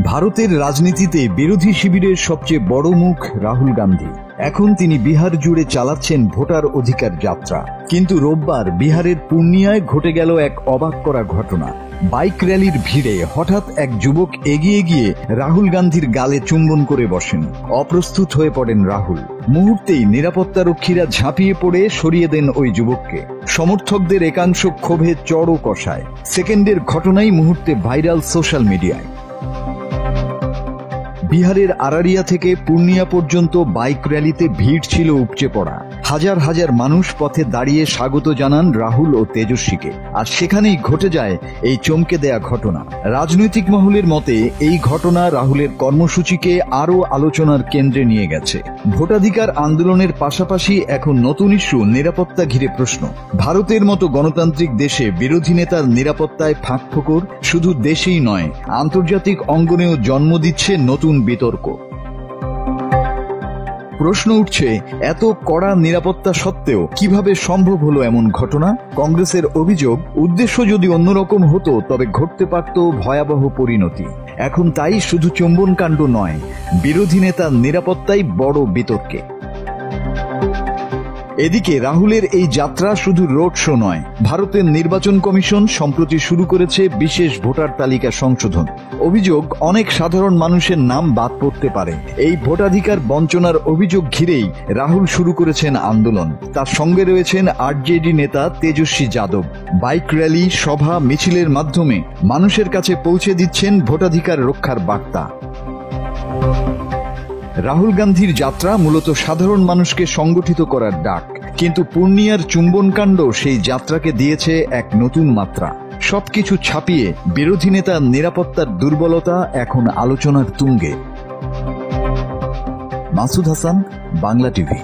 ভারতের রাজনীতিতে বিরোধী শিবিরের সবচেয়ে বড় মুখ রাহুল গান্ধী। এখন তিনি বিহার জুড়ে চালাচ্ছেন ভোটার অধিকার যাত্রা। কিন্তু রোববার বিহারের পূর্ণিয়ায় ঘটে গেল এক অবাক করা ঘটনা। বাইক র্যালির ভিড়ে হঠাৎ এক যুবক এগিয়ে গিয়ে রাহুল গান্ধীর গালে চুম্বন করে বসেন। অপ্রস্তুত হয়ে পড়েন রাহুল। মুহূর্তেই নিরাপত্তারক্ষীরা ঝাঁপিয়ে পড়ে সরিয়ে দেন ওই যুবককে। সমর্থকদের একাংশ ক্ষোভে চড়ও কষায়। সেকেন্ডের ঘটনাই মুহূর্তে ভাইরাল সোশ্যাল মিডিয়ায়। বিহারের আরারিয়া থেকে পূর্ণিয়া পর্যন্ত বাইক র্যালিতে ভিড় ছিল উপচে পড়া। হাজার হাজার মানুষ পথে দাঁড়িয়ে স্বাগত জানান রাহুল ও তেজস্বীকে। আর সেখানেই ঘটে যায় এই চমকে দেয়া ঘটনা। রাজনৈতিক মহলের মতে এই ঘটনা রাহুলের কর্মসূচিকে আরও আলোচনার কেন্দ্রে নিয়ে গেছে। ভোটাধিকার আন্দোলনের পাশাপাশি এখন নতুন ইস্যু নিরাপত্তা ঘিরে প্রশ্ন। ভারতের মতো গণতান্ত্রিক দেশে বিরোধী নেতার নিরাপত্তায় ফাঁকফোকর শুধু দেশেই নয়, আন্তর্জাতিক অঙ্গনেও জন্ম দিচ্ছে নতুন বিতর্ক। প্রশ্ন উঠছে, এত কড়া নিরাপত্তা সত্ত্বেও কিভাবে সম্ভব হলো এমন ঘটনা? কংগ্রেসের অভিযোগ, উদ্দেশ্য যদি অন্যরকম হতো তবে ঘটতে পারত ভয়াবহ পরিণতি। এখন তাই শুধু চুম্বনকাণ্ড নয়, বিরোধী নেতার নিরাপত্তাই বড় বিতর্কে। এদিকে রাহুলের এই যাত্রা শুধু রোড শো নয়। ভারতের নির্বাচন কমিশন সম্প্রতি শুরু করেছে বিশেষ ভোটার তালিকা সংশোধন। অভিযোগ, অনেক সাধারণ মানুষের নাম বাদ পড়তে পারে। এই ভোটাধিকার বঞ্চনার অভিযোগ ঘিরেই রাহুল শুরু করেছেন আন্দোলন। তার সঙ্গে রয়েছেন আরজেডি নেতা তেজস্বী যাদব। বাইক র্যালি, সভা, মিছিলের মাধ্যমে মানুষের কাছে পৌঁছে দিচ্ছেন ভোটাধিকার রক্ষার বার্তা। রাহুল গান্ধীর যাত্রা মূলত সাধারণ মানুষকে সংগঠিত করার ডাক। কিন্তু পূর্ণিয়ার চুম্বনকাণ্ড সেই যাত্রাকে দিয়েছে এক নতুন মাত্রা। সবকিছু ছাপিয়ে বিরোধী নেতার নিরাপত্তার দুর্বলতা এখন আলোচনার তুঙ্গে। মাসুদ হাসান, বাংলা টিভি।